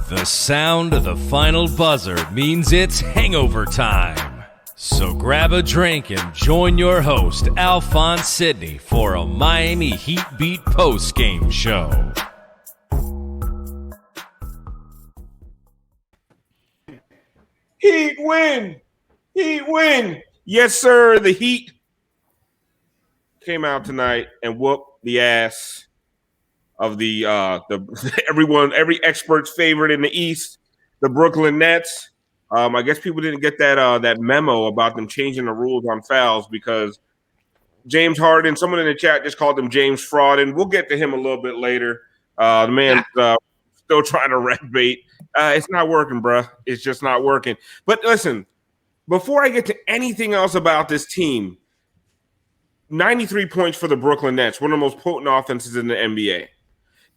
The sound of the final buzzer means it's hangover time. So grab a drink and join your host, Alphonse Sidney, for a Miami Heat Beat post-game show. Heat win! Heat win! Yes, sir. The Heat came out tonight and whooped the ass of the every expert's favorite in the East, the Brooklyn Nets. I guess people didn't get that memo about them changing the rules on fouls because James Harden, someone in the chat just called him James Fraud, and we'll get to him a little bit later. The man's still trying to red bait. It's not working, bro. It's just not working. But listen, before I get to anything else about this team, 93 points for the Brooklyn Nets, one of the most potent offenses in the NBA.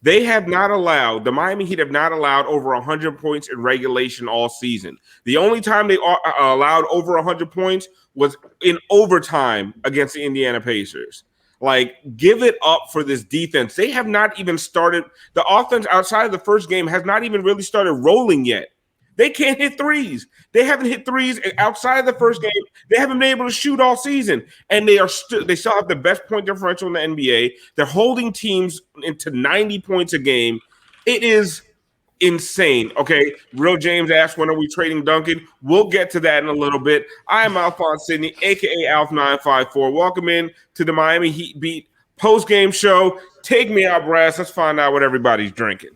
They have not allowed, the Miami Heat have not allowed over 100 points in regulation all season. The only time they allowed over 100 points was in overtime against the Indiana Pacers. Like, give it up for this defense. They have not even started, the offense outside of the first game has not even really started rolling yet. They can't hit threes. They haven't hit threes outside of the first game. They haven't been able to shoot all season, and they still have the best point differential in the NBA. They're holding teams into 90 points a game. It is insane. Okay, Real James asked, when are we trading Duncan? We'll get to that in a little bit. I am Alphonse Sidney, aka Alf954. Welcome in to the Miami Heat Beat post-game show. Take me out, Brass. Let's find out what everybody's drinking.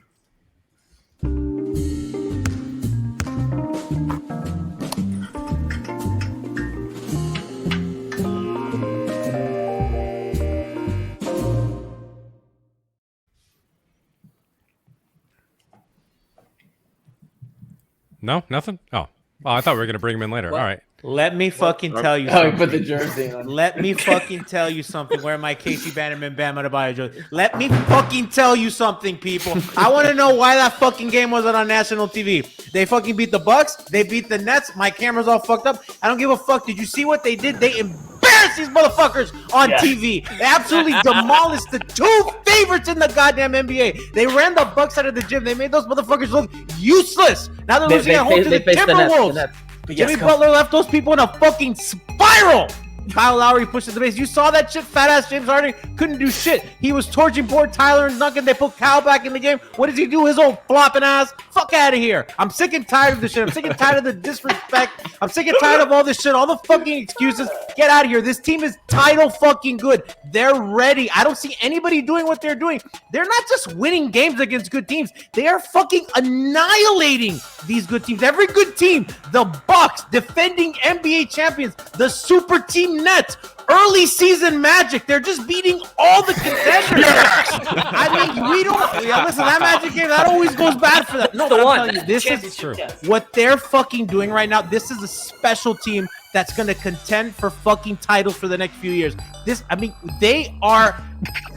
No, nothing? Oh, I thought we were going to bring him in later. Well, all right. Let me fucking tell you something. Put the jersey on. Let me fucking tell you something. Where my Casey Bannerman Bam Adebayo joke? Let me fucking tell you something, people. I want to know why that fucking game wasn't on national TV. They fucking beat the Bucks. They beat the Nets. My camera's all fucked up. I don't give a fuck. Did you see what they did? They embarrassed these motherfuckers on TV. They absolutely demolished the two favorites in the goddamn NBA. They ran the Bucks out of the gym. They made those motherfuckers look useless. Now they're losing at home to the Timberwolves. Jimmy Butler left those people in a fucking spiral. Kyle Lowry pushes the base. You saw that shit? Fat ass James Harden couldn't do shit. He was torching poor Tyler and Duncan. They put Kyle back in the game. What does he do? His old flopping ass. Fuck out of here. I'm sick and tired of this shit. I'm sick and tired of the disrespect. I'm sick and tired of all this shit. All the fucking excuses. Get out of here. This team is title fucking good. They're ready. I don't see anybody doing what they're doing. They're not just winning games against good teams. They are fucking annihilating these good teams. Every good team, the Bucks, defending NBA champions, the super team Nets, early season Magic. They're just beating all the contenders. I mean, we don't. Listen, that Magic game, that always goes bad for them. No, but I'm telling you, this is true. What they're fucking doing right now. This is a special team that's going to contend for fucking titles for the next few years. They are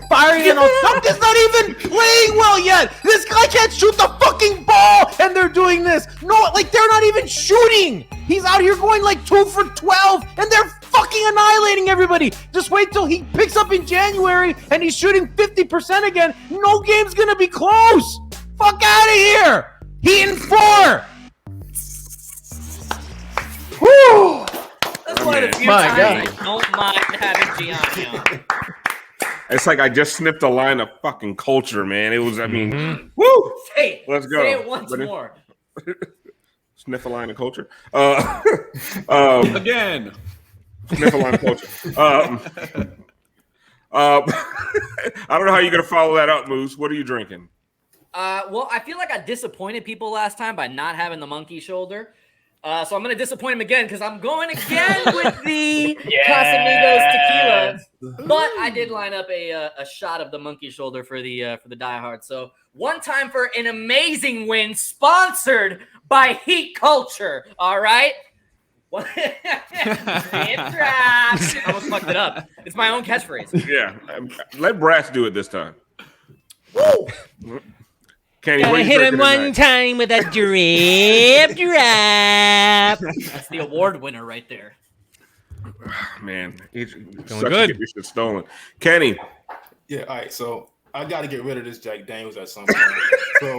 firing on. Duncan's not even playing well yet. This guy can't shoot the fucking ball, and they're doing this. No, like, they're not even shooting. He's out here going like 2 for 12, and they're fucking annihilating everybody. Just wait till he picks up in January, and he's shooting 50% again. No game's gonna be close. Fuck out of here. Heat in 4. Woo! That's one of the few times I don't mind having Gianni on. It's like I just sniffed a line of fucking culture, man. It was, woo! Hey, let's go. Say it once more. Sniff a line of culture. Again. Sniff a line of culture. I don't know how you're going to follow that up, Moose. What are you drinking? Well, I feel like I disappointed people last time by not having the monkey shoulder. So I'm going to disappoint him again because I'm going again with the Casamigos tequila. But I did line up a shot of the monkey shoulder for the diehard. So one time for an amazing win, sponsored by Heat Culture. All right. I almost fucked it up. It's my own catchphrase. Yeah. Let Brass do it this time. Woo! Kenny, gotta hit him one time with a drip. That's the award winner right there. Man, he's feeling good. Get this shit stolen. Kenny. Yeah, all right. So I got to get rid of this Jack Daniels at some point. So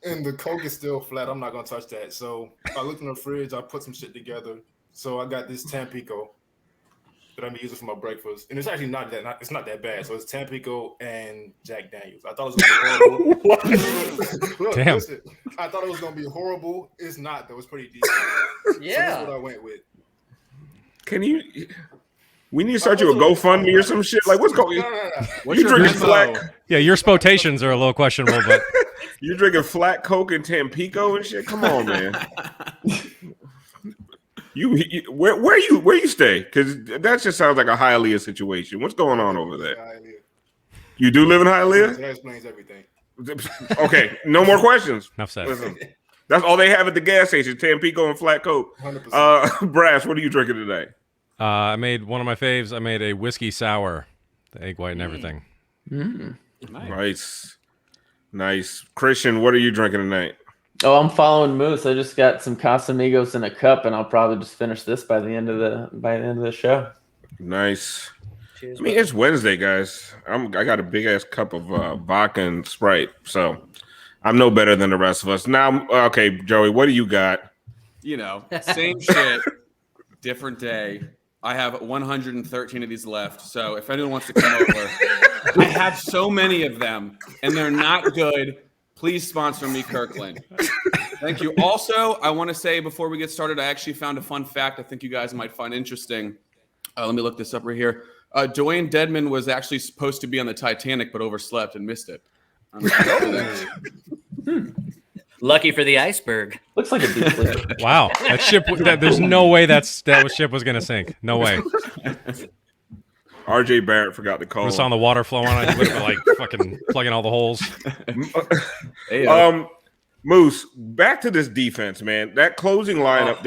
and the Coke is still flat. I'm not gonna touch that. So I looked in the fridge. I put some shit together. So I got this Tampico that I'm using for my breakfast, and it's actually not that bad. So it's Tampico and Jack Daniels. I thought it was gonna be horrible. Look, Damn. listen, I thought it was gonna be horrible. It's not though. It's pretty decent. Yeah. So that's what I went with. Can you? We need to start you a GoFundMe or some shit. Like, what's going? No. What's You your drinking Venmo? flat? Yeah, your spotations are a little questionable, but You drinking flat Coke and Tampico and shit? Come on, man. Where you stay? Because that just sounds like a Hialeah situation. What's going on over there? You do live in So Hialeah? that explains everything. Okay, no more questions. enough said. Listen, that's all they have at the gas station: Tampico and flat Coke. 100%. Brass, what are you drinking today? I made one of my faves. I made a whiskey sour, the egg white and everything. Nice. Christian, what are you drinking tonight? Oh, I'm following Moose. I just got some Casamigos in a cup, and I'll probably just finish this by the end of the show. Nice. Cheers, I mean, it's Wednesday, guys. I got a big ass cup of vodka and Sprite, so I'm no better than the rest of us. Now, okay, Joey, what do you got? You know, same shit, different day. I have 113 of these left, so if anyone wants to come over, I have so many of them, and they're not good. Please sponsor me, Kirkland. Thank you. Also, I want to say before we get started, I actually found a fun fact I think you guys might find interesting. Let me look this up right here. Dwayne Dedman was actually supposed to be on the Titanic, but overslept and missed it. Lucky for the iceberg. Looks like a deep sleep. Wow, that ship. There's no way that ship was gonna sink. No way. RJ Barrett forgot to call. I saw on the water flow on it. He would have been like fucking plugging all the holes. Moose, back to this defense, man. That closing lineup,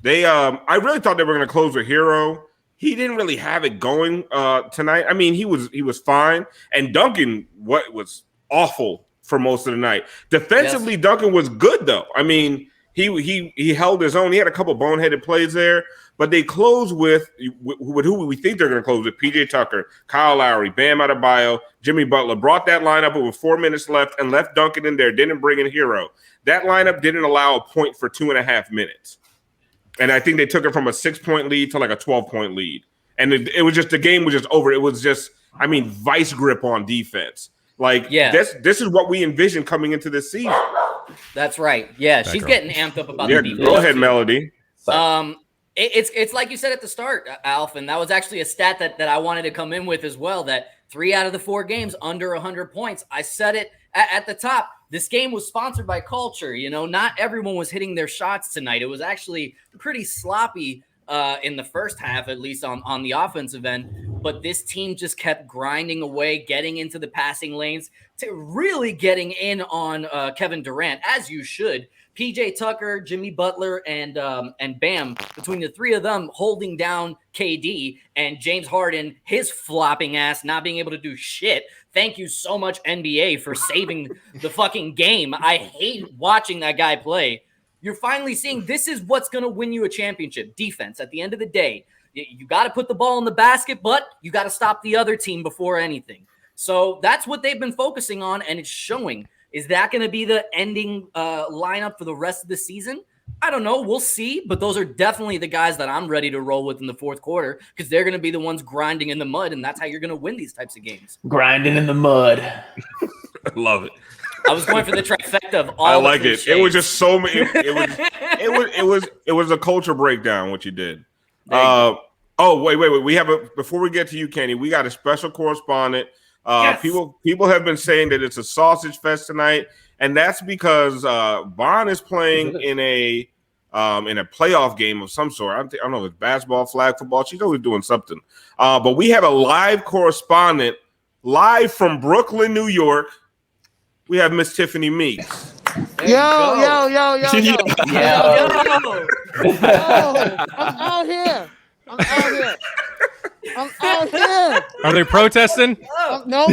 they I really thought they were going to close with Hero. He didn't really have it going tonight. I mean, he was fine, and Duncan was awful for most of the night. Defensively, yes. Duncan was good though. I mean, he held his own. He had a couple boneheaded plays there, but they closed with who we think they're going to close with: PJ Tucker, Kyle Lowry, Bam Adebayo, Jimmy Butler. Brought that lineup with 4 minutes left and left Duncan in there. Didn't bring in Hero. That lineup didn't allow a point for 2.5 minutes, and I think they took it from a 6-point lead to like a 12-point lead. And it was just, the game was just over. It was just, I mean, vice grip on defense. Like, this is what we envisioned coming into this season. That's right. Yeah, she's getting amped up about the defense. Go ahead, Melody. It's like you said at the start, Alf, and that was actually a stat that I wanted to come in with as well, that 3 out of the 4 games under 100 points. I said it at the top. This game was sponsored by culture. You know, not everyone was hitting their shots tonight. It was actually pretty sloppy in the first half, at least on the offensive end. But this team just kept grinding away, getting into the passing lanes, to really getting in on Kevin Durant, as you should. PJ Tucker, Jimmy Butler, and Bam, between the 3 of them holding down KD, and James Harden, his flopping ass, not being able to do shit. Thank you so much, NBA, for saving the fucking game. I hate watching that guy play. You're finally seeing this is what's going to win you a championship. Defense, at the end of the day. You got to put the ball in the basket, but you got to stop the other team before anything. So that's what they've been focusing on, and it's showing. Is that going to be the ending lineup for the rest of the season? I don't know. We'll see. But those are definitely the guys that I'm ready to roll with in the fourth quarter, because they're going to be the ones grinding in the mud, and that's how you're going to win these types of games. Grinding in the mud. I love it. I was going for the trifecta of all. I like it. It was just so many. It was a culture breakdown. What you did. Wait. We have before we get to you, Kenny. We got a special correspondent. Yes. People have been saying that it's a sausage fest tonight, and that's because Vaughn is playing in a playoff game of some sort. I don't know if it's basketball, flag football. She's always doing something. But we have a live correspondent live from Brooklyn, New York. We have Miss Tiffany Meeks. Yo. I'm out here. Are they protesting? No.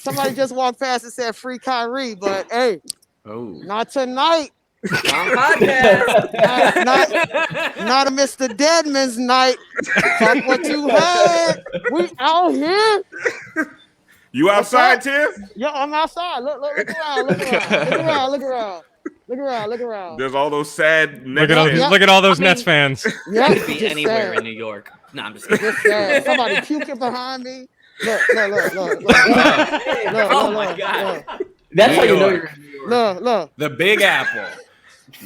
Somebody just walked past and said free Kyrie, but hey, not tonight. Not a Mr. Deadman's night. Fuck what you had. We out here. You outside, Tiff? Yeah, I'm outside. Look around. There's all those sad Look at all those Nets fans. Yeah, Could be anywhere in New York. No, I'm just kidding. Just sad. Somebody puking behind me. Look. Oh my God. That's how you know you're in New York. Look. The Big Apple.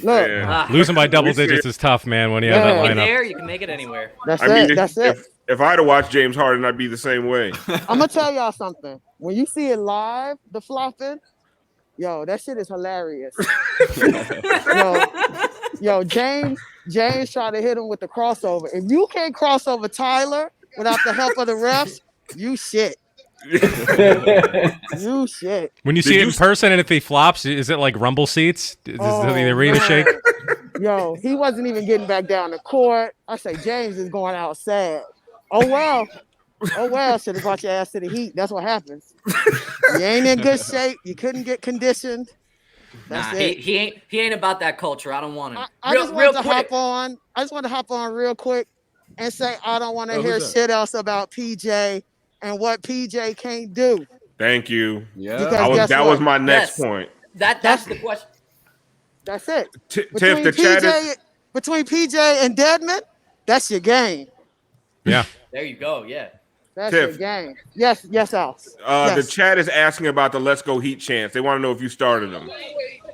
Look. Yeah. Losing by double digits is tough, man, when you have that You lineup. there, you can make it anywhere. That's it. If I had to watch James Harden, I'd be the same way. I'm gonna tell y'all something. When you see it live, the flopping, yo, that shit is hilarious. yo, James tried to hit him with the crossover. If you can't cross over Tyler without the help of the refs, you shit. You shit. When you see it in person and if he flops, is it like rumble seats? Does the arena shake? Yo, he wasn't even getting back down the court. I say James is going out sad. Oh well, should have brought your ass to the Heat. That's what happens. You ain't in good shape. You couldn't get conditioned. That's it. He ain't about that culture. I don't want him. I just want to hop on real quick and say I don't want to hear shit else about PJ and what PJ can't do. Thank you. Yeah, that was my next point. That's the question. That's it. Tiff, the chat is... Between PJ and Dedmon, that's your game. Yeah. There you go. Yeah. That's Tiff. your game. Yes, Al. The chat is asking about the Let's Go Heat chants. They want to know if you started them.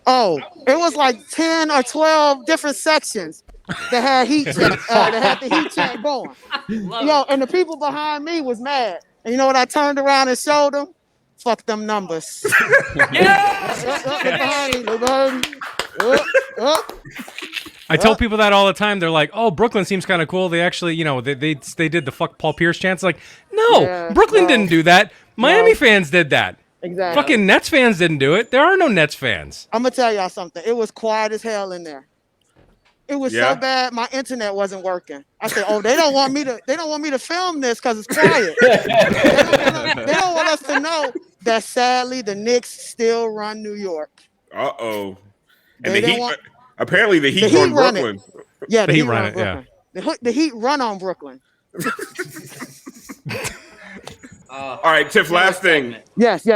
Oh, it was like 10 or 12 different sections that had Heat chant, that had the Heat chant going. And the people behind me was mad. And you know what I turned around and showed them? Fuck them numbers. I tell people that all the time. They're like, "Oh, Brooklyn seems kind of cool. They actually, they did the fuck Paul Pierce chants." Like, no, Brooklyn didn't do that. Miami fans did that. Exactly. Fucking Nets fans didn't do it. There are no Nets fans. I'm gonna tell y'all something. It was quiet as hell in there. It was so bad, my internet wasn't working. I said, "Oh, they don't want me to film this because it's quiet. they don't want us to know that sadly the Knicks still run New York." Uh-oh. And the Heat, apparently the Heat run Brooklyn. Yeah, the Heat run it. Brooklyn. Yeah, the Heat run on Brooklyn. All right, Tiff. Last thing. Yes.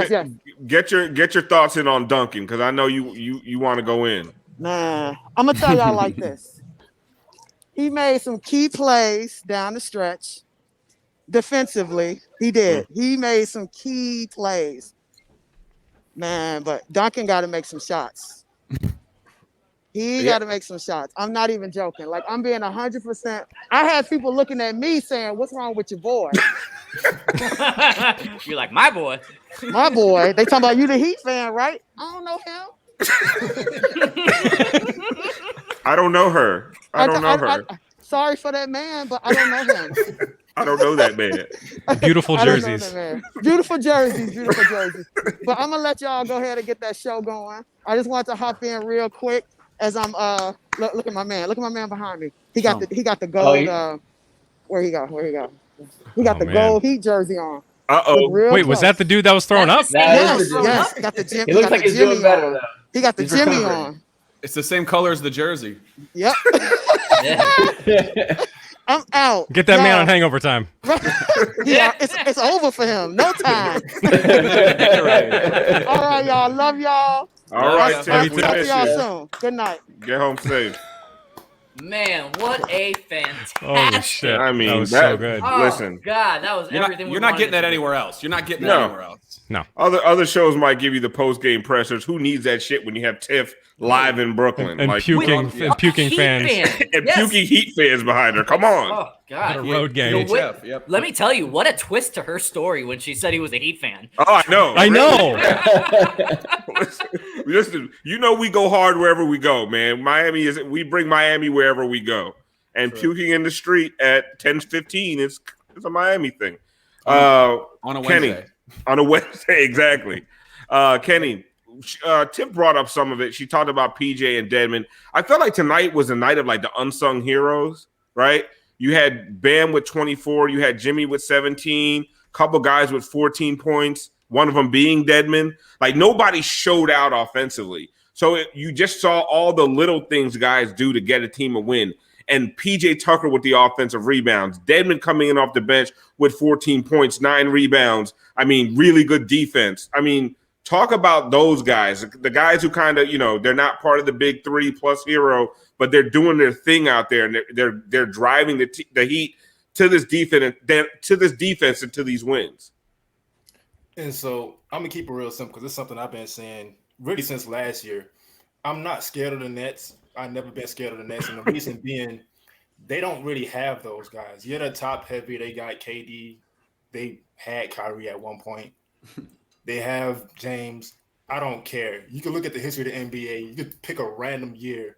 Get your thoughts in on Duncan because I know you want to go in. Nah, I'm gonna tell y'all like this. He made some key plays down the stretch. Defensively, he did. He made some key plays. Man, but Duncan got to make some shots. He got to make some shots. I'm not even joking. Like, I'm being 100%. I had people looking at me saying, "What's wrong with your boy?" You're like, my boy. My boy. They talking about you the Heat fan, right? I don't know him. I don't know her. I don't know her. Sorry for that man, but I don't know him. I don't know that man. Beautiful jerseys. Beautiful jerseys. But I'm gonna let y'all go ahead and get that show going. I just want to hop in real quick as I'm look at my man. Look at my man behind me. He got the gold. Where he go? He got the gold Heat jersey on. Wait, was that the dude that was thrown up? Yes. Got the Jimmy. He looks like he's doing better though. He got the Jimmy on. It's the same color as the jersey. Yep. I'm out. Get that man on Hangover Time. It's over for him. No time. All right, y'all. Love y'all. All right, Talk to y'all soon. Good night. Get home safe. Man, what a fantastic! Holy shit! I mean, that was so good. Listen, God, that was everything. You're not getting that anywhere else. You're not getting that anywhere else. No. Other shows might give you the post game pressers. Who needs that shit when you have Tiff live in Brooklyn and puking fans and puking Heat fans behind her? Come on. Oh God, a road game. Let me tell you, what a twist to her story when she said he was a Heat fan. Oh, I know. I know. Listen, we go hard wherever we go, man. We bring Miami wherever we go. And puking in the street at 10:15 is a Miami thing. On a Wednesday. Kenny, on a Wednesday, exactly. Kenny, Tiff brought up some of it. She talked about PJ and Dedmon. I felt like tonight was a night of like the unsung heroes, right? You had Bam with 24. You had Jimmy with 17. A couple guys with 14 points. One of them being Dedmon. Like nobody showed out offensively. So you just saw all the little things guys do to get a team a win. and PJ Tucker with the offensive rebounds. Dedmon coming in off the bench with 14 points, 9 rebounds. I mean, really good defense. I mean, talk about those guys, the guys who kind of, they're not part of the big 3 plus hero, but they're doing their thing out there, and they're driving the Heat to this defense and to these wins. And so I'm gonna keep it real simple because it's something I've been saying really since last year. I'm not scared of the Nets. I've never been scared of the Nets, and the reason being, they don't really have those guys. Yeah, they're top heavy. They got KD. They had Kyrie at one point. They have James. I don't care. You can look at the history of the NBA. You could pick a random year.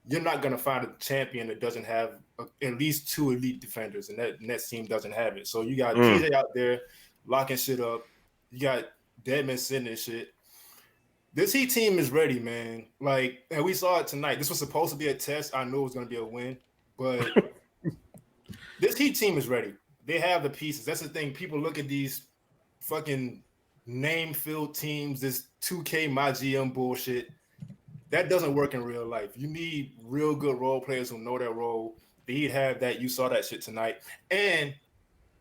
You're not going to find a champion that doesn't have at least 2 elite defenders, and that Nets team doesn't have it. So you got PJ out there locking shit up. You got Dedmon sitting and shit. This Heat team is ready, man. Like, and we saw it tonight. This was supposed to be a test. I knew it was going to be a win, but this Heat team is ready. They have the pieces. That's the thing. People look at these fucking name-filled teams, this 2K my GM bullshit. That doesn't work in real life. You need real good role players who know their role. The Heat have that. You saw that shit tonight. And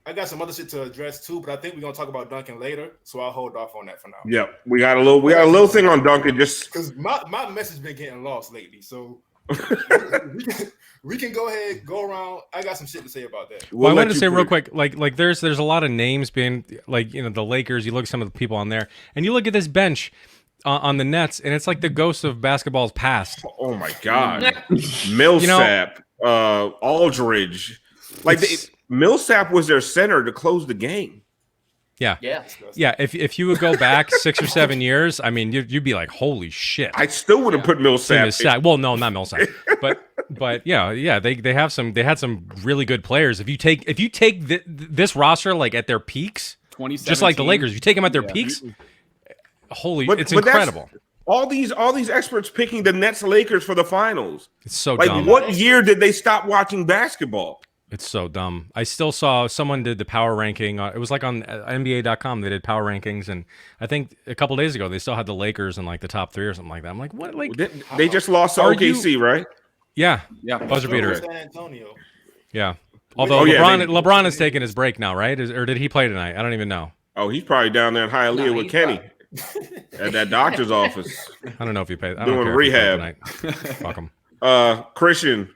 I got some other shit to address too, but I think we're gonna talk about Duncan later, so I'll hold off on that for now. Yep, we got a little thing on Duncan, just because my message been getting lost lately. So we can go ahead, go around. I got some shit to say about that. Well, I wanted to say real quick, like there's a lot of names being like the Lakers. You look at some of the people on there, and you look at this bench on the Nets, and it's like the ghosts of basketball's past. Oh my God, Millsap, Aldridge, like Millsap was their center to close the game. Yeah. If you would go back 6 or 7 years, I mean, you'd be like, holy shit. I still would have put Millsap. Well, no, not Millsap, but yeah, they had some really good players. If you take this roster like at their peaks, just like the Lakers, you take them at their peaks. It's incredible. All these experts picking the Nets Lakers for the finals. It's so dumb. What year did they stop watching basketball? It's so dumb. I still saw someone did the power ranking. It was like on NBA.com. They did power rankings, and I think a couple days ago they still had the Lakers in like the top 3 or something like that. I'm like, what? Like they just lost to OKC, right? Yeah. Buzzer beater. San Antonio. Yeah. Although LeBron is taking his break now, right? Or did he play tonight? I don't even know. Oh, he's probably down there in Hialeah with Kenny at that doctor's office. I don't know if he paid. Doing rehab. Fuck him. Christian.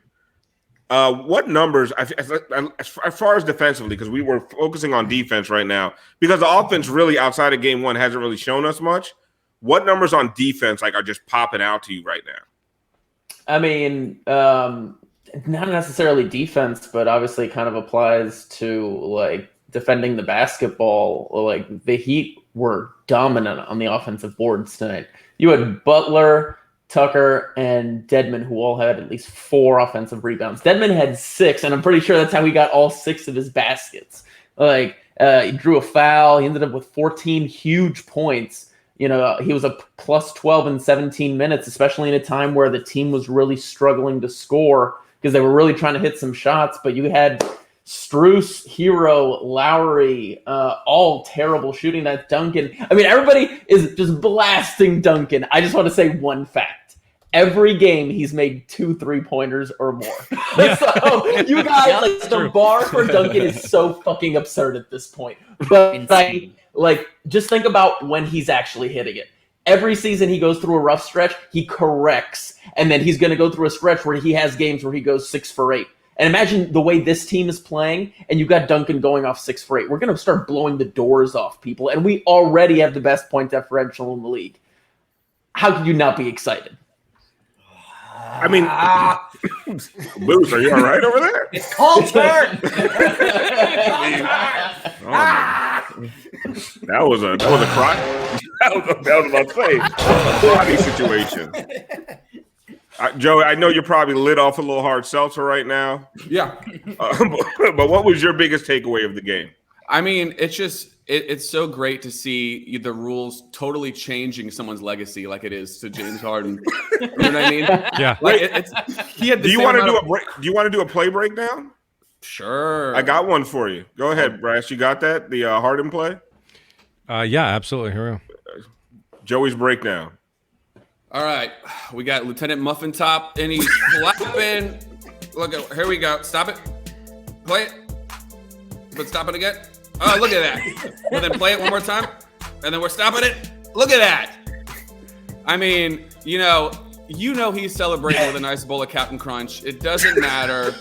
What numbers, as far as defensively, because we were focusing on defense right now, because the offense really outside of game 1 hasn't really shown us much. What numbers on defense are just popping out to you right now? I mean, not necessarily defense, but obviously kind of applies to like defending the basketball. Like the Heat were dominant on the offensive boards tonight. You had Butler, Tucker, and Dedmon, who all had at least 4 offensive rebounds. Dedmon had 6, and I'm pretty sure that's how he got all 6 of his baskets. Like, he drew a foul. He ended up with 14 huge points. He was a plus 12 in 17 minutes, especially in a time where the team was really struggling to score because they were really trying to hit some shots. But you had Strus, Hero, Lowry, all terrible shooting. That Duncan. I mean, everybody is just blasting Duncan. I just want to say one fact. Every game, he's made 2 3-pointers or more. So you guys, the bar for Duncan is so fucking absurd at this point. But just think about when he's actually hitting it. Every season he goes through a rough stretch, he corrects, and then he's going to go through a stretch where he has games where he goes 6 for 8. And imagine the way this team is playing, and you've got Duncan going off 6 for 8. We're going to start blowing the doors off people, and we already have the best point differential in the league. How could you not be excited? I mean, Moose, are you all right over there? It's called turn. That was a cry. That was about to say body situation. Joe, I know you're probably lit off a little hard seltzer right now. Yeah. But what was your biggest takeaway of the game? I mean, it's so great to see the rules totally changing someone's legacy like it is to James Harden. You know what I mean? Yeah. Like he had. Do you want to do a break? Do you want to do a play breakdown? Sure. I got one for you. Go ahead, Brass. You got that? The Harden play? Yeah, absolutely. Here we go. Joey's breakdown. All right, we got Lieutenant Muffin Top, and he's flapping Look at here we go. Stop it. Play it. But stop it again. Oh, look at that. But then play it one more time. And then we're stopping it. Look at that. I mean, you know he's celebrating with a nice bowl of Captain Crunch. It doesn't matter.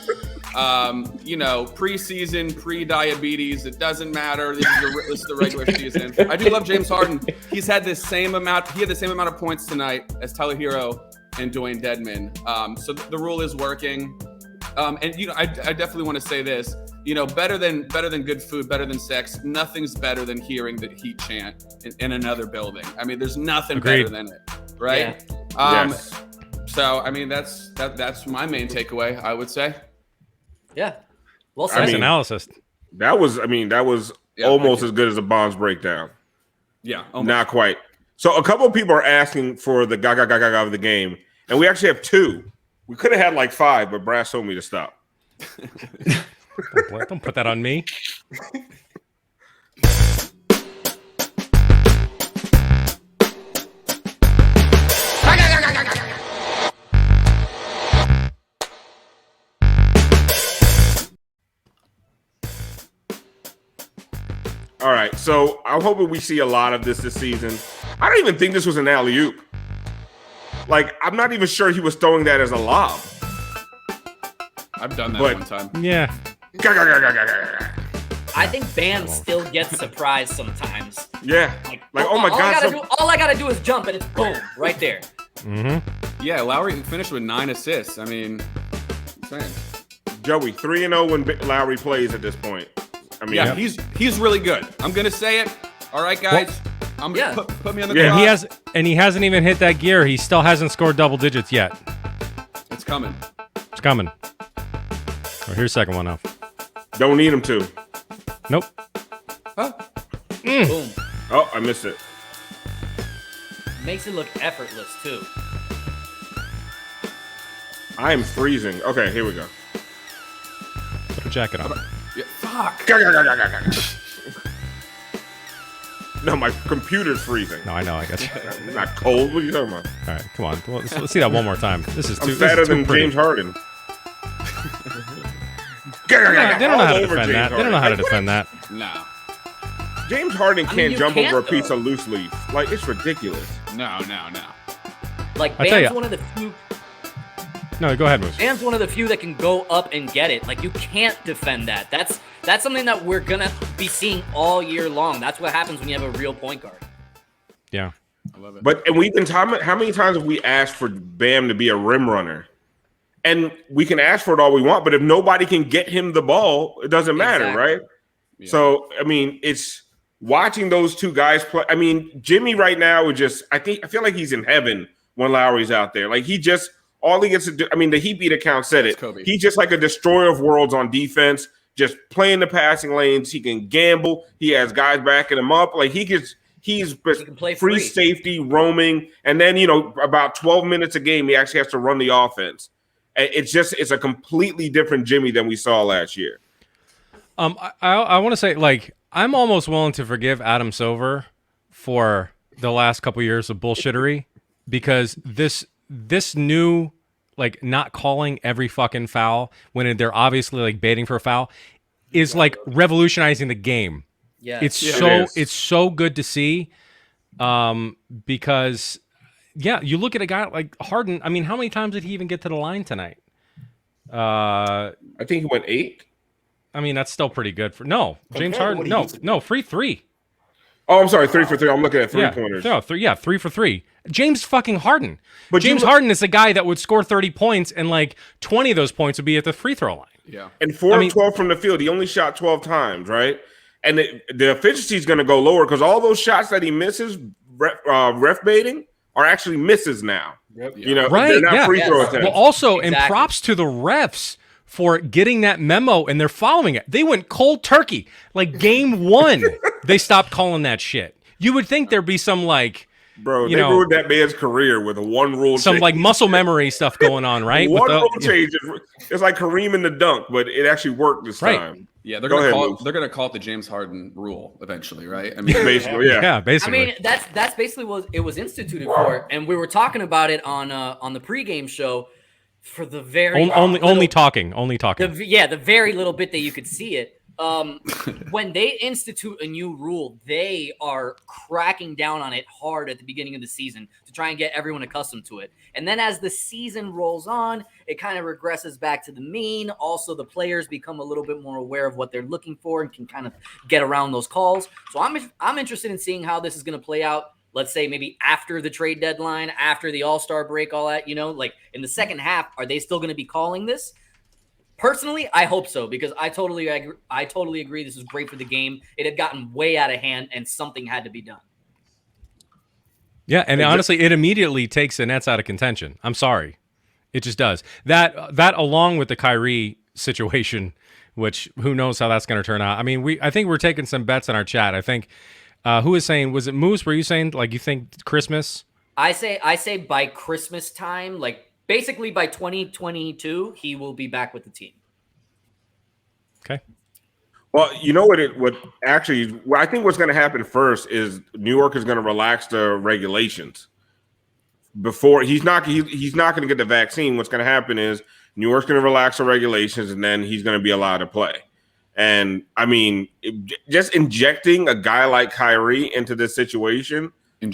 Preseason, pre-diabetes, it doesn't matter. This is the regular season. I do love James Harden. He had the same amount of points tonight as Tyler Hero and Dwayne Dedman. So the rule is working. I definitely want to say this. Better than good food, better than sex. Nothing's better than hearing the Heat chant in another building. I mean, there's nothing better than it, right? Yeah. Yes. So I mean, that's my main takeaway. I would say. Yeah. Well said. Nice analysis. That was almost as good as a Bonds breakdown. Yeah. Almost. Not quite. So a couple of people are asking for the gaga of the game, and we actually have 2. We could have had like 5, but Brass told me to stop. Don't put that on me. All right, so I'm hoping we see a lot of this season. I don't even think this was an alley-oop. Like, I'm not even sure he was throwing that as a lob. I've done that one time. Yeah. I think bands still get surprised sometimes. Yeah. Like oh my God. All I gotta do is jump and it's boom, right there. Mm-hmm. Yeah, Lowry finished with 9 assists. I mean, insane. Joey, 3-0 when Lowry plays at this point. I mean, yeah, he's really good. I'm gonna say it. All right, guys. Put me on the clock. He hasn't even hit that gear. He still hasn't scored double digits yet. It's coming. It's coming. Oh, here's second one off. Don't need him to. Nope. Boom. Oh, I missed it. Makes it look effortless too. I am freezing. Okay, here we go. Put a jacket on. Yeah, fuck. No, my computer's freezing. No, I know. I guess. I'm not cold. What are you talking about? All right, come on. Let's see that one more time. This is too. I'm fatter than pretty. James Harden. They don't know how to defend that. They don't know how to defend that. No. James Harden can't jump over a piece of loose leaf. Like, it's ridiculous. No. Like, Bam's one of the few. No, go ahead, Moose. Bam's one of the few that can go up and get it. Like, you can't defend that. That's something that we're gonna be seeing all year long. That's what happens when you have a real point guard. Yeah, I love it. But we've been talking. How many times have we asked for Bam to be a rim runner? And we can ask for it all we want, but if nobody can get him the ball, it doesn't matter, right? Yeah. So, I mean, it's watching those two guys play. I mean, Jimmy right now is just, I feel like he's in heaven when Lowry's out there. Like, all he gets to do, I mean, the Heat Beat account said it. He's just like a destroyer of worlds on defense, just playing the passing lanes. He can gamble. He has guys backing him up. Like, he's free safety, roaming. And then, about 12 minutes a game, he actually has to run the offense. It's a completely different Jimmy than we saw last year. I want to say, like, I'm almost willing to forgive Adam Silver for the last couple years of bullshittery, because this new, like, not calling every fucking foul when they're obviously like baiting for a foul is like revolutionizing the game. Yeah, it's so good to see, because. Yeah, you look at a guy like Harden. I mean, how many times did he even get to the line tonight? I think he went 8. I mean, that's still pretty good for James Harden. No, free 3. Oh, I'm sorry, 3 for 3. I'm looking at 3-pointers. No, 3 for 3. James fucking Harden. But James Harden is the guy that would score 30 points, and like 20 of those points would be at the free throw line. Yeah, and 4 of 12 from the field. He only shot 12 times, right? And the efficiency is going to go lower because all those shots that he misses, ref baiting, are actually misses now. Yep. Right? They're not free throw attempts. Well, also, and props to the refs for getting that memo, and they're following it. They went cold turkey. Like game 1, they stopped calling that shit. You would think there'd be some like, bro, they ruined that man's career with a one rule some change. like muscle memory stuff going on, right? One rule change. It's like Kareem in the dunk, but it actually worked this time. Yeah, they're gonna call it the James Harden rule eventually, right? I mean, basically, yeah, basically. I mean, that's basically what it was instituted for, and we were talking about it on the pregame show. for the very only talking. The very little bit that you could see it. When they institute a new rule, they are cracking down on it hard at the beginning of the season to try and get everyone accustomed to it. And then as the season rolls on, it kind of regresses back to the mean. Also, the players become a little bit more aware of what they're looking for and can kind of get around those calls. So I'm interested in seeing how this is going to play out. Let's say maybe after the trade deadline, after the All-Star break, all that, like in the second half, are they still going to be calling this? Personally, I hope so, because I totally agree. This is great for the game. It had gotten way out of hand, and something had to be done. Yeah, and honestly, it immediately takes the Nets out of contention. I'm sorry, it just does. That along with the Kyrie situation, which who knows how that's going to turn out. I mean, I think we're taking some bets in our chat. I think who was saying, was it Moose? Were you saying like you think Christmas? I say by Christmas time, like. Basically, by 2022, he will be back with the team. Okay. Well, you know what I think what's going to happen first is New York is going to relax the regulations. Before he's not going to get the vaccine. What's going to happen is New York's going to relax the regulations, and then he's going to be allowed to play. And I mean, just injecting a guy like Kyrie into this situation, boom.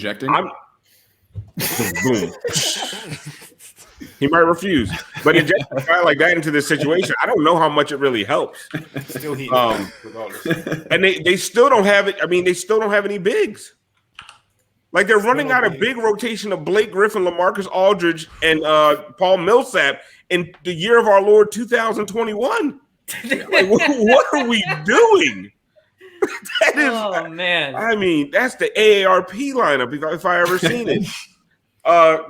He might refuse, but inject a guy like that into this situation, I don't know how much it really helps. Still heat, regardless. And they still don't have it. I mean, they still don't have any bigs. Like they're running out of big rotation of Blake Griffin, LaMarcus Aldridge, and Paul Millsap in the year of our Lord 2021. Like, what are we doing? That is, oh man! I mean, that's the AARP lineup if I ever seen it.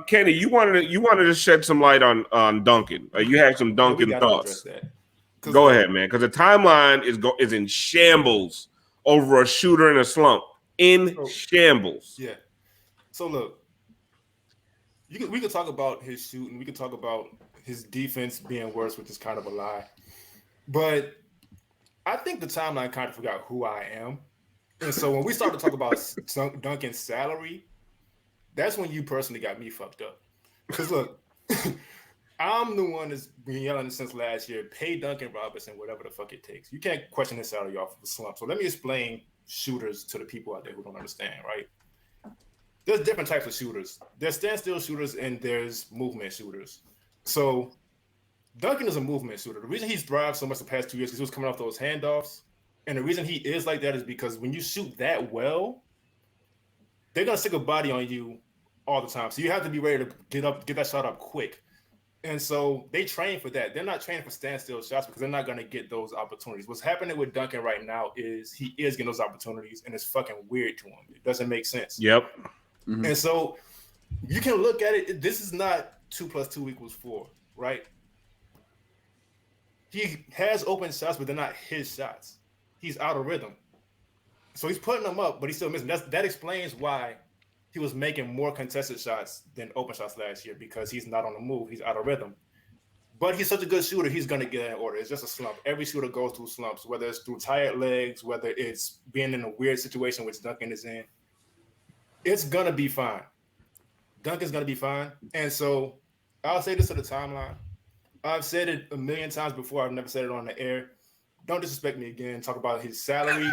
Kenny, you wanted to shed some light on Duncan. You had some Duncan thoughts. Go ahead, man, because the timeline is in shambles over a shooter in a slump. Shambles. Yeah. So look, we could talk about his shooting. We could talk about his defense being worse, which is kind of a lie. But I think the timeline kind of forgot who I am. And so when we start to talk about Duncan's salary, that's when you personally got me fucked up. Because look, I'm the one that's been yelling since last year, pay Duncan Robinson whatever the fuck it takes. You can't question his salary off of the slump. So let me explain shooters to the people out there who don't understand, right? There's different types of shooters. There's standstill shooters and there's movement shooters. So Duncan is a movement shooter. The reason he's thrived so much the past 2 years is because he was coming off those handoffs. And the reason he is like that is because when you shoot that well, they're going to stick a body on you all the time. So you have to be ready to get that shot up quick. And so they train for that. They're not training for standstill shots because they're not going to get those opportunities. What's happening with Duncan right now is he is getting those opportunities, and it's fucking weird to him. It doesn't make sense. Yep. Mm-hmm. And so you can look at it. This is not 2 + 2 = 4, right? He has open shots, but they're not his shots. He's out of rhythm. So he's putting them up, but he's still missing. That explains why he was making more contested shots than open shots last year, because he's not on the move. He's out of rhythm. But he's such a good shooter, he's going to get in order. It's just a slump. Every shooter goes through slumps, whether it's through tired legs, whether it's being in a weird situation, which Duncan is in. It's going to be fine. Duncan's going to be fine. And so I'll say this to the timeline. I've said it a million times before. I've never said it on the air. Don't disrespect me again. Talk about his salary.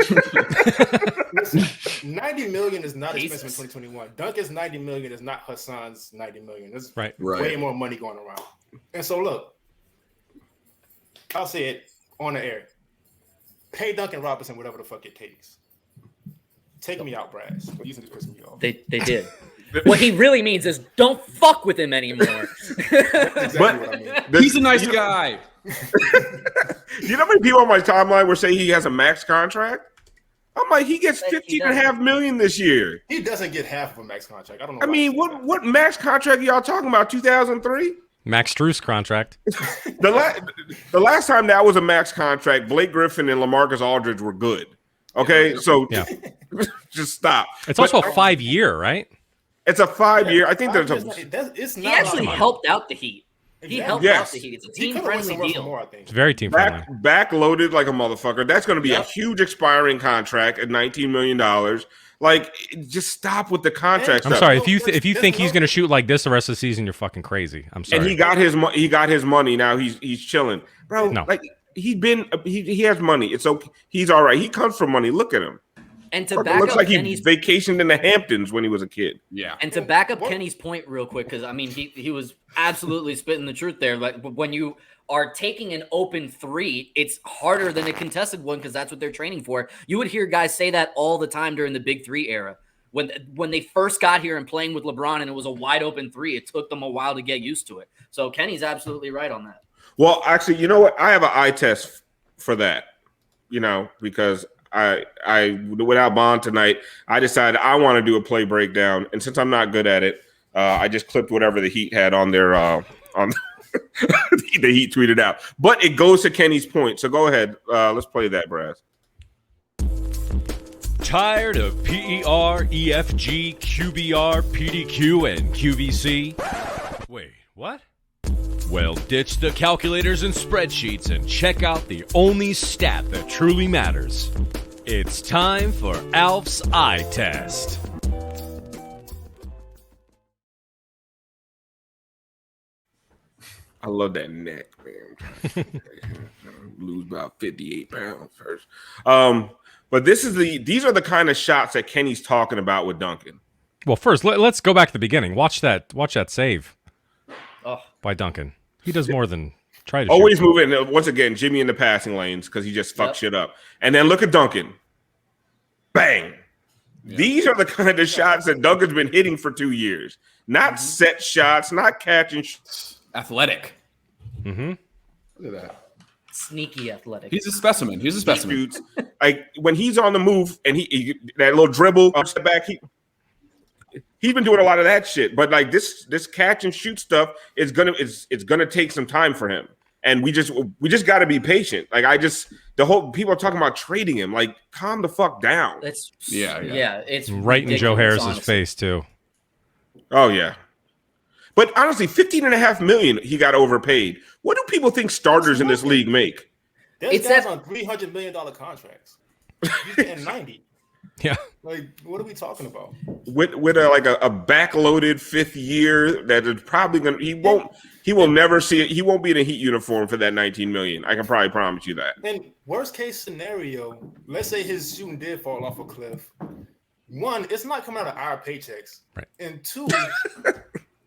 Listen, $90 million is not expensive in 2021. Duncan's $90 million is not Hassan's $90 million. There's way more money going around. And so look, I'll say it on the air. Pay Duncan Robinson whatever the fuck it takes. Take me out, Brass. But you can just piss me off. They did. What he really means is don't fuck with him anymore. Exactly what I mean. He's a nice guy. You know how many people on my timeline were saying he has a max contract? I'm like, he gets $15.5 million this year. He doesn't get half of a max contract. I don't know. I mean, what max contract y'all talking about? 2003? Max Strus contract. The last time that was a max contract, Blake Griffin and LaMarcus Aldridge were good. Okay, so just stop. It's also a 5-year, right? It's a 5-year. I think there's a. He actually helped out the Heat. He helped out the Heat. It's a team-friendly deal. It's very team-friendly. Backloaded like a motherfucker. That's going to be a huge expiring contract at $19 million. Like, just stop with the contract I'm stuff. sorry. If you think he's going to shoot like this the rest of the season, you're fucking crazy. I'm sorry. And he got his money. Now he's chilling, bro. No. Like he has money. It's okay. He's all right. He comes from money. Look at him. And to It back looks up like Kenny's he vacationed in the Hamptons when he was a kid. Yeah. And to back up Kenny's point real quick, because I mean he was absolutely spitting the truth there. Like when you are taking an open three, it's harder than a contested one because that's what they're training for. You would hear guys say that all the time during the Big Three era. When they first got here and playing with LeBron and it was a wide open three, it took them a while to get used to it. So Kenny's absolutely right on that. Well, actually, you know what? I have an eye test for that. Because I without Bond tonight, I decided I want to do a play breakdown, and since I'm not good at it, I just clipped whatever the Heat had on their on the Heat tweeted out. But it goes to Kenny's point, so go ahead. Let's play that, Brass. Tired of PER, EFG, QBR, PDQ, and QVC? Wait, what? Well, ditch the calculators and spreadsheets and check out the only stat that truly matters. It's time for Alf's eye test. I love that neck, man. Lose about 58 pounds first. But these are the kind of shots that Kenny's talking about with Duncan. Well, first let's go back to the beginning. Watch that save by Duncan. He does more than try to always shoot. moving. Once again, Jimmy in the passing lanes because he just fucks shit up. And then look at Duncan. Bang. Yeah. These are the kind of shots that Duncan's been hitting for 2 years. Not set shots, not catching. Athletic. Mm-hmm. Look at that. Sneaky athletic. He's a specimen. He shoots. Like when he's on the move and he that little dribble up the back, he's been doing a lot of that shit. But like this catch and shoot stuff is gonna take some time for him. And we just got to be patient. Like people are talking about trading him. Like calm the fuck down. Yeah. It's right in Joe Harris's honestly. face too. Oh yeah. But honestly, $15.5 million he got overpaid. What do people think starters in this league make? There's guys on $300 million contracts. You're getting 90. Yeah. Like, what are we talking about? With a backloaded fifth year that is probably gonna he will never see it. He won't be in a Heat uniform for that $19 million. I can probably promise you that. And worst case scenario, let's say his shooting did fall off a cliff. One, it's not coming out of our paychecks. Right. And two,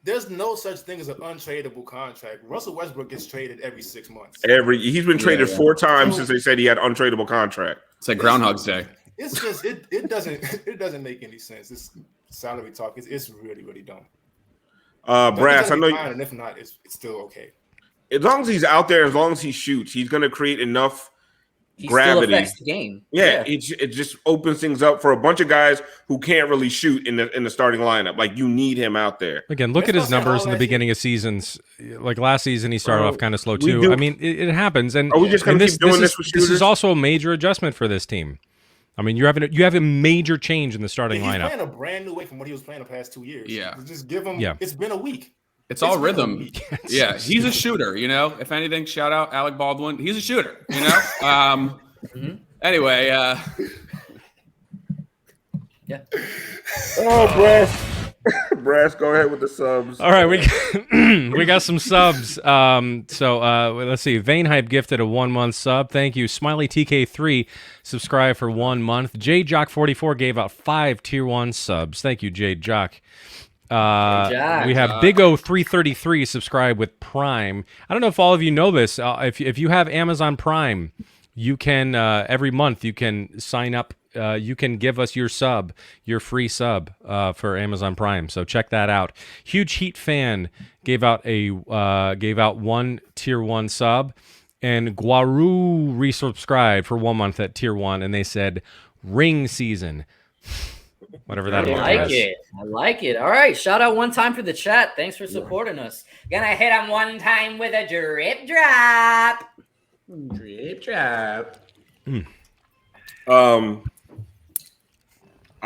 there's no such thing as an untradeable contract. Russell Westbrook gets traded every 6 months. He's been traded 4 times since they said he had untradeable contract. It's like Groundhog's Day. It's just it doesn't make any sense. This salary talk it's really, really dumb. Brass, I know fine, and if not, it's still okay. As long as he's out there, as long as he shoots, he's gonna create enough gravity. Still affects the game. Yeah. It just opens things up for a bunch of guys who can't really shoot in the starting lineup. Like you need him out there. Again, look at his numbers in the beginning of seasons. Like last season, he started off kind of slow too. I mean, it happens. And are we just going to keep doing this with shooters? This is also a major adjustment for this team. I mean, you have a major change in the starting lineup. He's playing a brand new way from what he was playing the past 2 years. Yeah. Just give him. Yeah. It's been a week. It's all rhythm. Yeah, he's a shooter. If anything, shout out Alec Baldwin. He's a shooter. Anyway. Yeah. Oh, Brass, go ahead with the subs. All right, we got some subs. So let's see. Vane Hype gifted a 1 month sub. Thank you. Smiley TK3 subscribed for 1 month. J Jock 44 gave out 5 tier 1 subs. Thank you, J Jock. We have Big O 333 subscribe with Prime. I don't know if all of you know this. If you have Amazon Prime, you can every month you can sign up. You can give us your free sub for Amazon Prime. So check that out. Huge Heat fan gave out 1 tier 1 sub, and Guaru resubscribed for 1 month at tier 1, and they said ring season. Whatever that is. I like it. All right. Shout out one time for the chat. Thanks for supporting us. Gonna hit him one time with a drip drop. Drip drop. I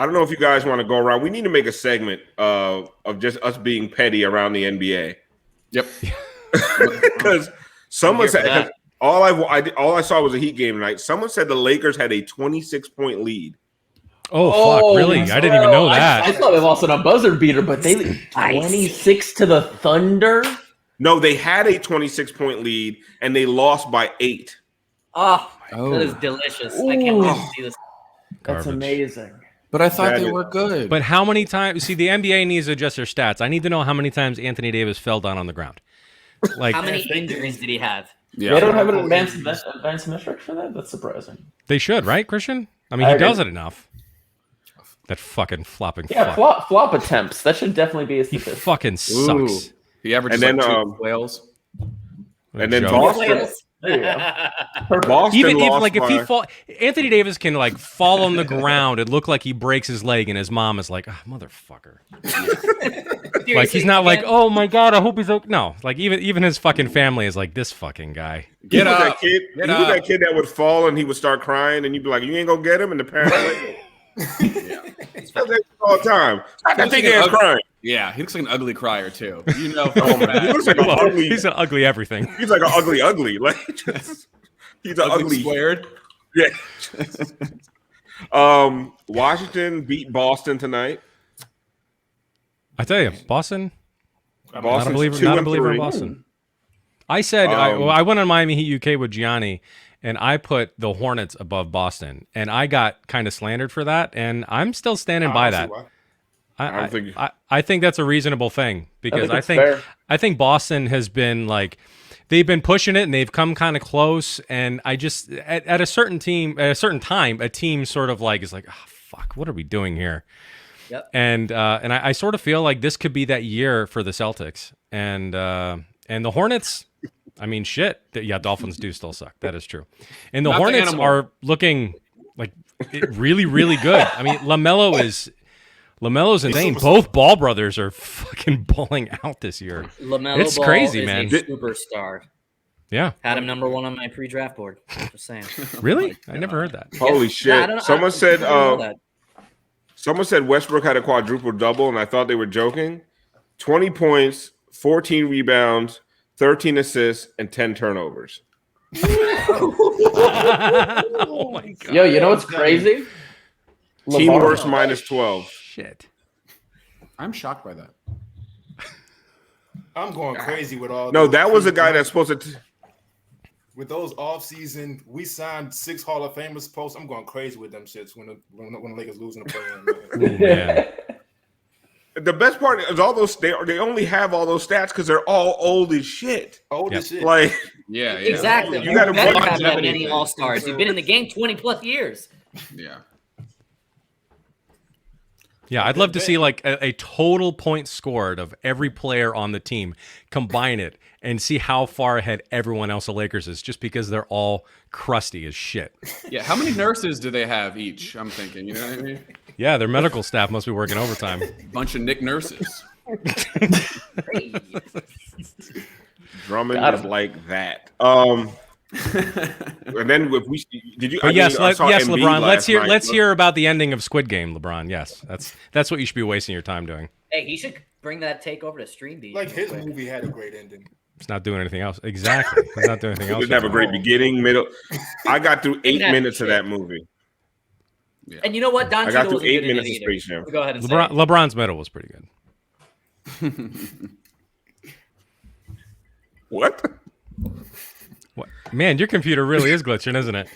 don't know if you guys want to go around. We need to make a segment of just us being petty around the NBA. Yep. Because someone said all I saw was a Heat game tonight. Someone said the Lakers had a 26-point lead. Oh, fuck, really? I didn't even know that. I thought they lost on a buzzer beater, but they 26 to the Thunder. No, they had a 26-point lead and they lost by 8. Oh, that is delicious. I can't wait to see this. That's amazing. But I thought they were good. But how many times? See, the NBA needs to adjust their stats. I need to know how many times Anthony Davis fell down on the ground. Like, how many injuries did he have? Yeah. They don't have an advanced metric for that? That's surprising. They should, right, Christian? I mean, he does it enough. That fucking flopping fuck. Flop attempts. That should definitely be a statistic. He fucking sucks. He averages and then, like 2 whales. And then Boston. Boston even lost like by... if he fall, Anthony Davis can like fall on the ground and look like he breaks his leg, and his mom is like, oh, "Motherfucker!" Like he's not like, "Oh my god, I hope he's okay." No, like even his fucking family is like, "This fucking guy." Get up! That kid, he was that kid that would fall and he would start crying, and you'd be like, "You ain't gonna get him," and the parents like, all the time. I think he's crying. Yeah, he looks like an ugly crier too. You know, he looks like an ugly. He's an ugly everything. He's like an ugly. Like he's an ugly squared. Yeah. Washington beat Boston tonight. I tell you, Boston. Not a Boston's believer in Boston. I said I went on Miami Heat UK with Gianni, and I put the Hornets above Boston, and I got kind of slandered for that, and I'm still standing by that. I think that's a reasonable thing because I think Boston has been like they've been pushing it and they've come kind of close, and I just at a certain time a team sort of like is like, oh, fuck, what are we doing here? Yep. And I sort of feel like this could be that year for the Celtics and the Hornets. I mean, shit. Yeah, Dolphins do still suck. That is true. And the Hornets are looking like really, really good. I mean, LaMelo's insane. Both Ball brothers are fucking balling out this year. It's Ball crazy, is man. A superstar. Yeah. Had him number 1 on my pre-draft board. Just saying. Really? I never heard that. Holy shit. Someone said Westbrook had a quadruple double, and I thought they were joking. 20 points, 14 rebounds, 13 assists, and 10 turnovers. Oh my god. Yo, you know what's crazy? Team worst minus 12. Shit. I'm shocked by that. I'm going crazy with all. No, that was a guy that's supposed to. With those off-season, we signed 6 Hall of Famers posts. I'm going crazy with them shits when the Lakers losing the play-in. The best part is all those they only have all those stats because they're all old as shit. Old as shit. Like yeah. Exactly. You got to have that many all-stars. You've been in the game 20 plus years. Yeah. Yeah, I'd love to see like a total points scored of every player on the team, combine it, and see how far ahead everyone else the Lakers is, just because they're all crusty as shit. Yeah, how many nurses do they have each? I'm thinking, you know what I mean? Yeah, their medical staff must be working overtime. Bunch of Nick nurses. Drummond is like that. And then if we did you? But yes, LeBron. Let's Let's hear about the ending of Squid Game, LeBron. Yes, that's what you should be wasting your time doing. Hey, he should bring that take over to Stream Beat. Like his movie had a great ending. He's not doing anything else. Exactly. He's not doing anything else. He didn't have a great beginning, middle. I got through 8 minutes of that movie. Yeah. And you know what? Don I got Cheadle through 8 minutes of Space Jam. Go ahead and LeBron's middle was pretty good. What? Man, your computer really is glitching, isn't it?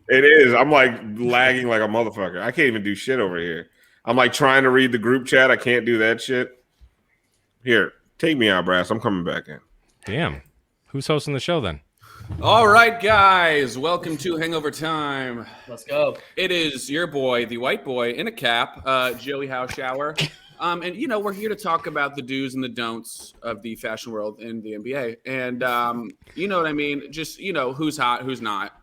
It is. I'm like lagging like a motherfucker. I can't even do shit over here. I'm like trying to read the group chat. I can't do that shit. Here, take me out, Brass. I'm coming back in. Damn. Who's hosting the show then? All right, guys. Welcome to Hangover Time. Let's go. It is your boy, the white boy in a cap, Joey Houshour. And, you know, we're here to talk about the do's and the don'ts of the fashion world in the NBA. And, you know what I mean? Just, you know, who's hot, who's not.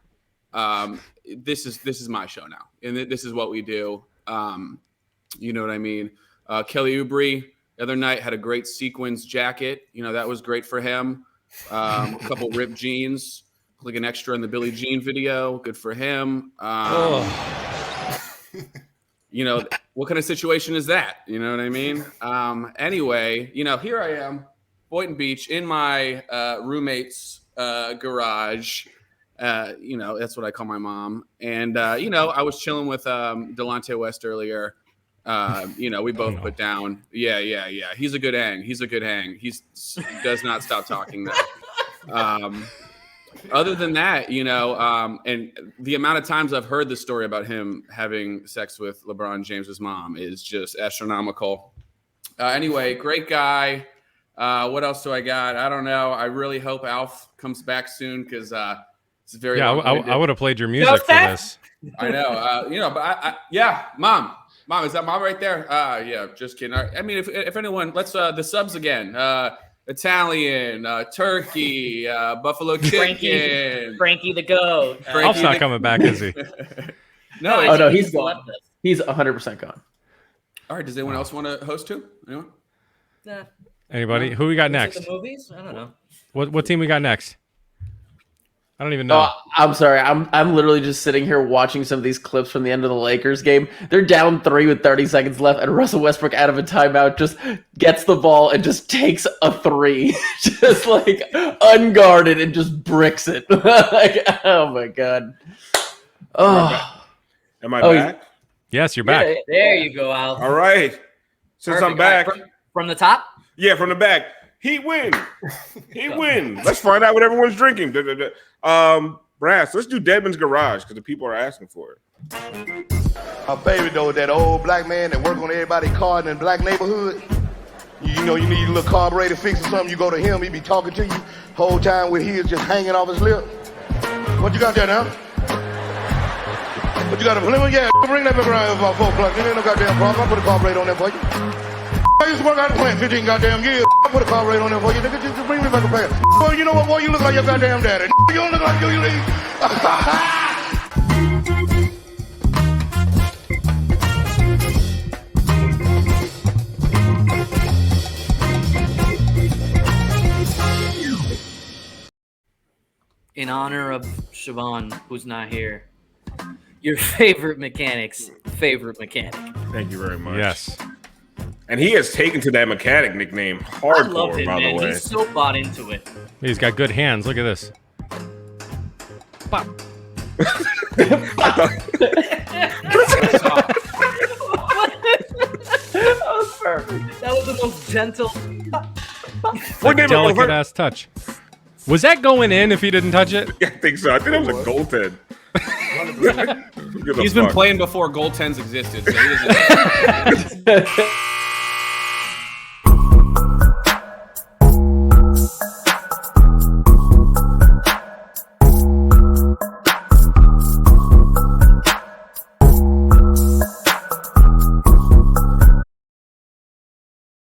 This is my show now. And this is what we do. You know what I mean? Kelly Oubre the other night had a great sequins jacket. You know, that was great for him. A couple ripped jeans, like an extra in the Billie Jean video. Good for him. You know, what kind of situation is that? You know what I mean? Anyway, you know, here I am, Boynton Beach, in my roommate's garage. That's what I call my mom. And I was chilling with Delonte West earlier. We both put down. Yeah. He's a good hang. He does not stop talking though. Other than that, and the amount of times I've heard the story about him having sex with LeBron James's mom is just astronomical. Anyway, great guy. What else do I got? I don't know. I really hope Alf comes back soon because it's very. Yeah, I would have played your music for this. I know. But Mom, is that Mom right there? Yeah, just kidding. I mean, if anyone, let's the subs again. Italian, turkey, buffalo chicken. Frankie the goat. Alf's not coming back, is he? No, he's gone. He's 100% gone. All right. Does anyone else want to host too? Anyone? Nah. Anybody? Who we got next? The movies? I don't know. What team we got next? I don't even know. I'm sorry. I'm literally just sitting here watching some of these clips from the end of the Lakers game. They're down 3 with 30 seconds left, and Russell Westbrook out of a timeout just gets the ball and just takes a 3, just like unguarded and just bricks it. Like, oh my god. Oh, am I back? Yes, you're back. Yeah, there you go, Al. All right. Since Perfect. I'm back. From the top? Yeah, from the back. He win. Let's find out what everyone's drinking. Brass, let's do Deadman's Garage because the people are asking for it. My favorite though, that old black man that work on everybody's car in the black neighborhood. You need a little carburetor fix or something. You go to him, he be talking to you whole time with his just hanging off his lip. What you got there now? What you got a Plymouth? Yeah, bring that back around here about 4 o'clock. Ain't no goddamn problem. I'll put a carburetor on there for you. I used to work out the plant 15 goddamn years. I put a carburetor on there for you. Nigga, just bring me back a pair. Boy, you know what, boy? You look like your goddamn daddy. You don't look like you leave. In honor of Siobhan, who's not here, your favorite mechanic's favorite mechanic. Thank you very much. Yes. And he has taken to that mechanic nickname hardcore, I love it, by man. the way. He's so bought into it. He's got good hands. Look at this. Pop. That was perfect. That was the most gentle. Like a delicate ass touch. Was that going in if he didn't touch it? Yeah, I think so. I think that was a goaltend. He's been playing before goaltends existed. So he doesn't